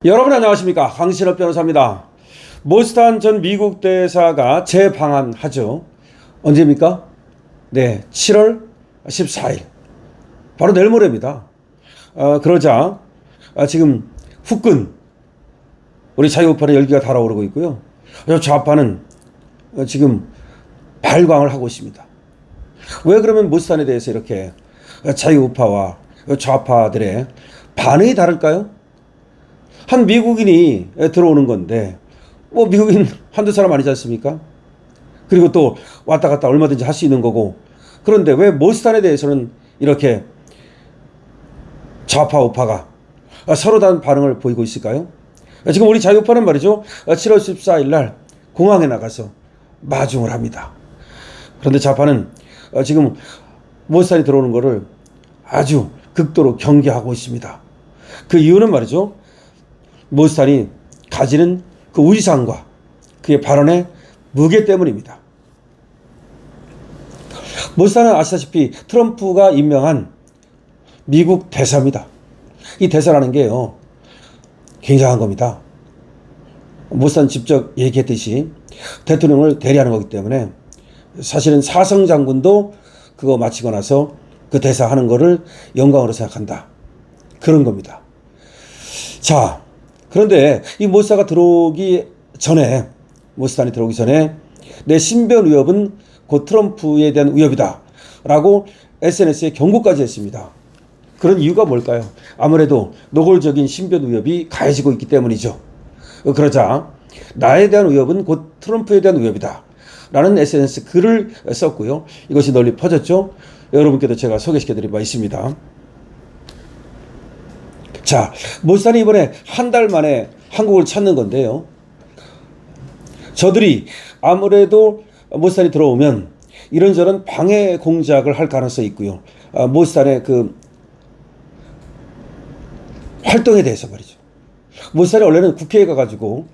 여러분 안녕하십니까, 강신업 변호사입니다. 모스탄 전 미국 대사가 재방한하죠. 언제입니까? 네, 7월 14일 바로 내일 모레입니다. 그러자 지금 후끈 우리 자유우파의 열기가 달아오르고 있고요. 좌파는 지금 발광을 하고 있습니다. 왜 그러면 모스탄에 대해서 이렇게 자유우파와 좌파들의 반응이 다를까요? 한 미국인이 들어오는 건데 미국인 한두 사람 아니지 않습니까? 그리고 또 왔다 갔다 얼마든지 할 수 있는 거고, 그런데 왜 모스탄에 대해서는 이렇게 좌파 우파가 서로 다른 반응을 보이고 있을까요? 지금 우리 자유파는 말이죠, 7월 14일 날 공항에 나가서 마중을 합니다. 그런데 좌파는 지금 모스탄이 들어오는 거를 아주 극도로 경계하고 있습니다. 그 이유는 말이죠, 모스탄이 가지는 그 위상과 그의 발언의 무게 때문입니다. 모스탄은 아시다시피 트럼프가 임명한 미국 대사입니다. 이 대사라는 게요, 굉장한 겁니다. 모스탄 직접 얘기했듯이 대통령을 대리하는 거기 때문에 사실은 사성 장군도 그거 마치고 나서 그 대사 하는 거를 영광으로 생각한다, 그런 겁니다. 자, 그런데 이 모스탄이 들어오기 전에 내 신변 위협은 곧 트럼프에 대한 위협이다 라고 SNS에 경고까지 했습니다. 그런 이유가 뭘까요? 아무래도 노골적인 신변 위협이 가해지고 있기 때문이죠. 그러자 나에 대한 위협은 곧 트럼프에 대한 위협이다 라는 SNS 글을 썼고요. 이것이 널리 퍼졌죠. 여러분께도 제가 소개시켜드린 바 있습니다. 자, 모스탄이 이번에 한 달 만에 한국을 찾는 건데요. 저들이 아무래도 모스탄이 들어오면 이런저런 방해 공작을 할 가능성이 있고요. 모스탄의 그 활동에 대해서 말이죠. 모스탄이 원래는 국회에 가가지고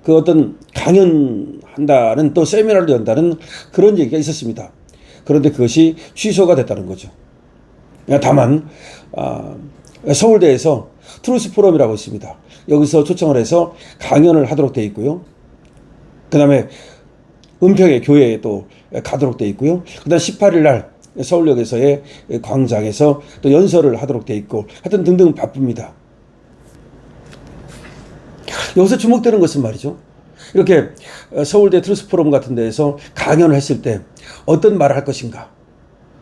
그 어떤 강연한다는, 또 세미나를 연다는 그런 얘기가 있었습니다. 그런데 그것이 취소가 됐다는 거죠. 다만 서울대에서 트루스 포럼이라고 있습니다. 여기서 초청을 해서 강연을 하도록 되어 있고요. 그 다음에 은평의 교회에 또 가도록 되어 있고요. 그 다음 18일 날 서울역에서의 광장에서 또 연설을 하도록 되어 있고, 하여튼 등등 바쁩니다. 여기서 주목되는 것은 말이죠, 이렇게 서울대 트루스 포럼 같은 데에서 강연을 했을 때 어떤 말을 할 것인가,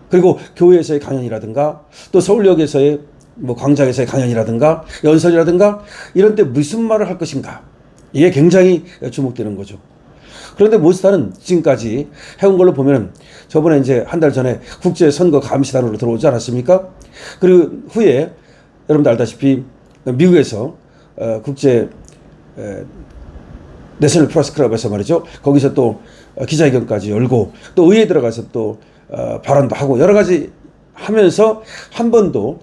그리고 교회에서의 강연이라든가 또 서울역에서의 광장에서의 강연이라든가 연설이라든가 이런 때 무슨 말을 할 것인가, 이게 굉장히 주목되는 거죠. 그런데 모스탄은 지금까지 해온 걸로 보면 저번에 이제 한 달 전에 국제선거감시단으로 들어오지 않았습니까? 그리고 후에 여러분들 알다시피 미국에서 국제 내셔널 프레스 클럽에서 말이죠, 거기서 또 기자회견까지 열고 또 의회에 들어가서 또 발언도 하고 여러 가지 하면서 한 번도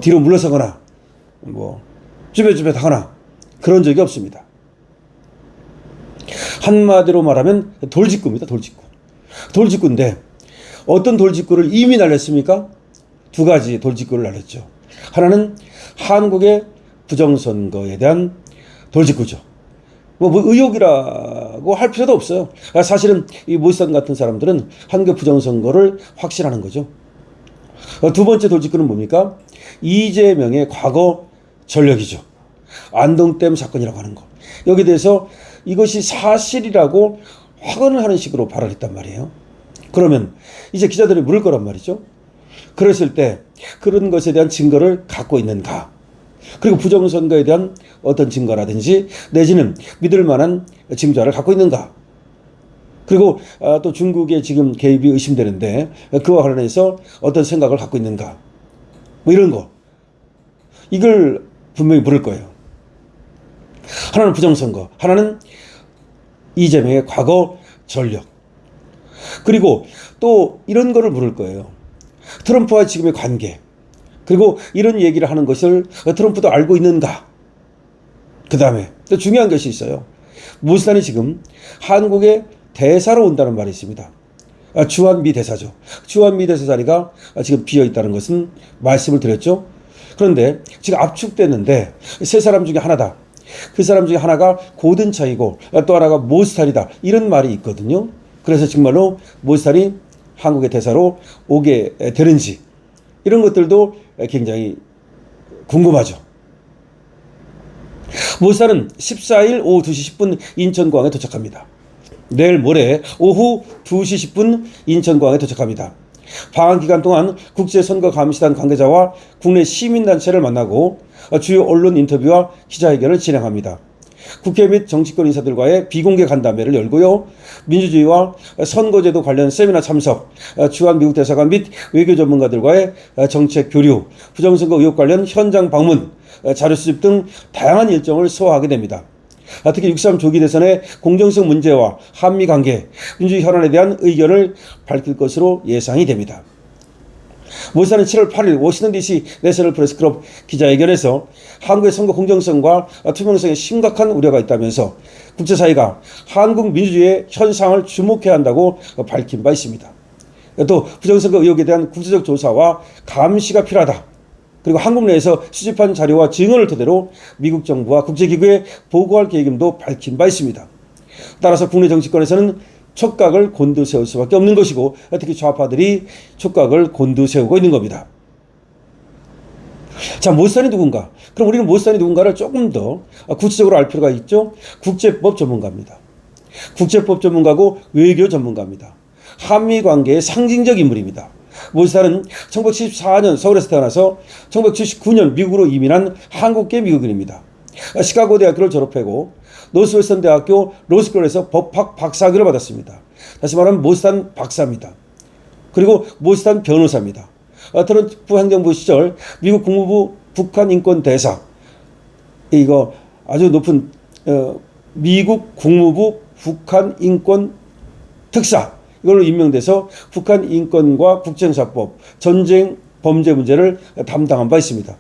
뒤로 물러서거나 쭈뼛쭈뼛 하거나 그런 적이 없습니다. 한마디로 말하면 돌직구입니다. 돌직구인데 어떤 돌직구를 이미 날렸습니까? 두 가지 돌직구를 날렸죠. 하나는 한국의 부정선거에 대한 돌직구죠. 의혹이라고 할 필요도 없어요. 사실은 이 모스탄 같은 사람들은 한국의 부정선거를 확신하는 거죠. 두 번째 돌직구는 뭡니까? 이재명의 과거 전력이죠. 안동댐 사건이라고 하는 거. 여기에 대해서 이것이 사실이라고 확언을 하는 식으로 발언했단 말이에요. 그러면 이제 기자들이 물을 거란 말이죠. 그랬을 때 그런 것에 대한 증거를 갖고 있는가? 그리고 부정선거에 대한 어떤 증거라든지 내지는 믿을 만한 증거를 갖고 있는가? 그리고 또 중국의 지금 개입이 의심되는데 그와 관련해서 어떤 생각을 갖고 있는가? 이런 거. 이걸 분명히 물을 거예요. 하나는 부정선거, 하나는 이재명의 과거 전력. 그리고 또 이런 거를 물을 거예요. 트럼프와 지금의 관계. 그리고 이런 얘기를 하는 것을 트럼프도 알고 있는가? 그 다음에 또 중요한 것이 있어요. 모스탄이 지금 한국의 대사로 온다는 말이 있습니다. 주한 미 대사죠. 주한 미 대사 자리가 지금 비어 있다는 것은 말씀을 드렸죠. 그런데 지금 압축됐는데 세 사람 중에 하나다. 그 사람 중에 하나가 고든차이고 또 하나가 모스탄이다. 이런 말이 있거든요. 그래서 정말로 모스탄이 한국의 대사로 오게 되는지 이런 것들도 굉장히 궁금하죠. 모스탄은 14일 오후 2시 10분 인천공항에 도착합니다. 내일 모레 오후 2시 10분 인천공항에 도착합니다. 방한 기간 동안 국제선거감시단 관계자와 국내 시민단체를 만나고 주요 언론 인터뷰와 기자회견을 진행합니다. 국회 및 정치권 인사들과의 비공개 간담회를 열고요. 민주주의와 선거제도 관련 세미나 참석, 주한 미국 대사관 및 외교 전문가들과의 정책 교류, 부정선거 의혹 관련 현장 방문, 자료 수집 등 다양한 일정을 소화하게 됩니다. 특히 6.3 조기 대선의 공정성 문제와 한미 관계, 민주주의 현안에 대한 의견을 밝힐 것으로 예상이 됩니다. 모스탄은 7월 8일 워싱턴 DC 내셔널 프레스클럽 기자회견에서 한국의 선거 공정성과 투명성에 심각한 우려가 있다면서 국제사회가 한국 민주주의의 현상을 주목해야 한다고 밝힌 바 있습니다. 또 부정선거 의혹에 대한 국제적 조사와 감시가 필요하다. 그리고 한국 내에서 수집한 자료와 증언을 토대로 미국 정부와 국제기구에 보고할 계획임도 밝힌 바 있습니다. 따라서 국내 정치권에서는 촉각을 곤두세울 수밖에 없는 것이고 특히 좌파들이 촉각을 곤두세우고 있는 겁니다. 자, 모스탄이 누군가? 그럼 우리는 모스탄이 누군가를 조금 더 구체적으로 알 필요가 있죠. 국제법 전문가입니다. 국제법 전문가고 외교 전문가입니다. 한미 관계의 상징적 인물입니다. 모스탄은 1974년 서울에서 태어나서 1979년 미국으로 이민한 한국계 미국인입니다. 시카고 대학교를 졸업하고 노스웨스턴 대학교 로스쿨에서 법학 박사학위를 받았습니다. 다시 말하면 모스탄 박사입니다. 그리고 모스탄 변호사입니다. 트럼프 행정부 시절 미국 국무부 북한 인권 대사, 이거 아주 높은 미국 국무부 북한 인권 특사, 이걸로 임명돼서 북한 인권과 국제형사법, 전쟁 범죄 문제를 담당한 바 있습니다.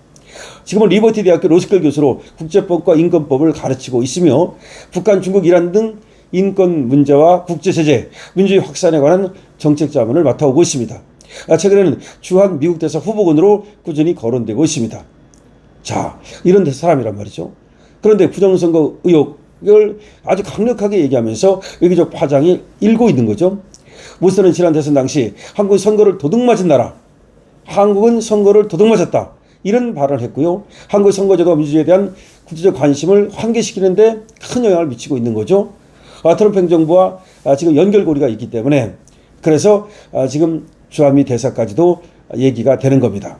지금은 리버티 대학교 로스쿨 교수로 국제법과 인권법을 가르치고 있으며 북한, 중국, 이란 등 인권 문제와 국제제재, 민주주의 확산에 관한 정책 자문을 맡아오고 있습니다. 최근에는 주한 미국 대사 후보군으로 꾸준히 거론되고 있습니다. 자, 이런 사람이란 말이죠. 그런데 부정선거 의혹을 아주 강력하게 얘기하면서 외교적 파장이 일고 있는 거죠. 모스탄은 지난 대선 당시 한국은 선거를 도둑맞은 나라, 한국은 선거를 도둑맞았다, 이런 발언을 했고요. 한국 선거제도와 민주주의에 대한 국제적 관심을 환기시키는데 큰 영향을 미치고 있는 거죠. 트럼프 행정부와 지금 연결고리가 있기 때문에 그래서 지금 주한미 대사까지도 얘기가 되는 겁니다.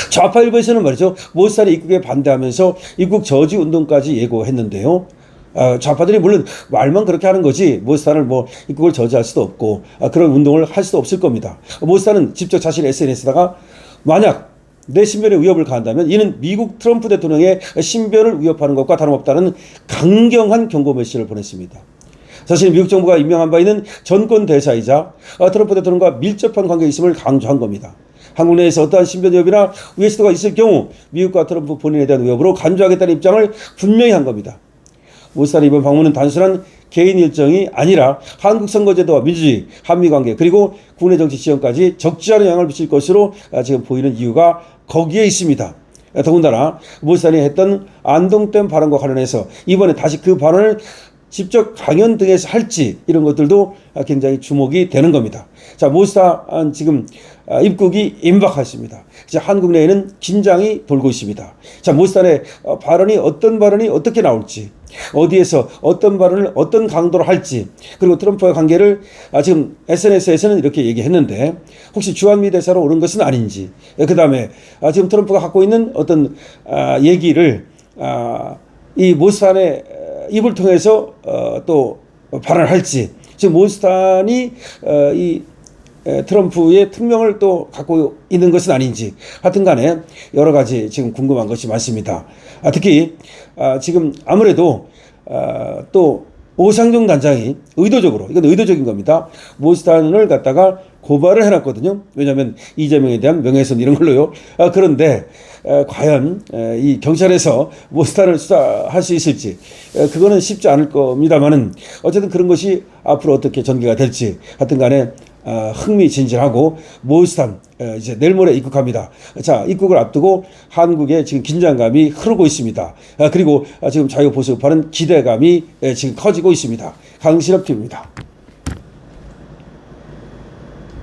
좌파 일부에서는 말이죠, 모스탄의 입국에 반대하면서 입국 저지 운동까지 예고했는데요. 좌파들이 물론 말만 그렇게 하는 거지 모스탄을 입국을 저지할 수도 없고 그런 운동을 할 수도 없을 겁니다. 모스탄은 직접 자신의 SNS에다가 만약 내 신변에 위협을 가한다면 이는 미국 트럼프 대통령의 신변을 위협하는 것과 다름없다는 강경한 경고 메시지를 보냈습니다. 사실 미국 정부가 임명한 바 있는 전권 대사이자 트럼프 대통령과 밀접한 관계에 있음을 강조한 겁니다. 한국 내에서 어떠한 신변 위협이나 위해 시도가 있을 경우 미국과 트럼프 본인에 대한 위협으로 간주하겠다는 입장을 분명히 한 겁니다. 모스탄의 이번 방문은 단순한 개인 일정이 아니라 한국 선거제도와 민주주의, 한미관계 그리고 국내 정치 지형까지 적지 않은 영향을 미칠 것으로 지금 보이는 이유가 거기에 있습니다. 더군다나 모스탄이 했던 안동댐 발언과 관련해서 이번에 다시 그 발언을 직접 강연 등에서 할지 이런 것들도 굉장히 주목이 되는 겁니다. 자, 모스탄 지금 입국이 임박했습니다. 이제 한국 내에는 긴장이 돌고 있습니다. 자, 모스탄의 어떤 발언이 어떻게 나올지, 어디에서 어떤 발언을 어떤 강도로 할지, 그리고 트럼프와의 관계를 지금 SNS에서는 이렇게 얘기했는데 혹시 주한미 대사로 오른 것은 아닌지, 그 다음에 지금 트럼프가 갖고 있는 어떤 얘기를 이 모스탄의 입을 통해서 또 발언할지, 지금 모스탄이 이 트럼프의 특명을 또 갖고 있는 것은 아닌지, 하여튼 간에 여러 가지 지금 궁금한 것이 많습니다. 특히 지금 아무래도 또 오상정 단장이 의도적으로, 이건 의도적인 겁니다, 모스탄을 갖다가 고발을 해놨거든요. 왜냐하면 이재명에 대한 명예훼손 이런 걸로요. 그런데 과연 이 경찰에서 모스탄을 수사할 수 있을지 그거는 쉽지 않을 겁니다만은 어쨌든 그런 것이 앞으로 어떻게 전개가 될지 하여튼 간에 흥미진진하고 모스탄 이제 내일 모레 입국합니다. 자, 입국을 앞두고 한국에 지금 긴장감이 흐르고 있습니다. 그리고 지금 자유보수파는 기대감이 지금 커지고 있습니다. 강신업 TV입니다.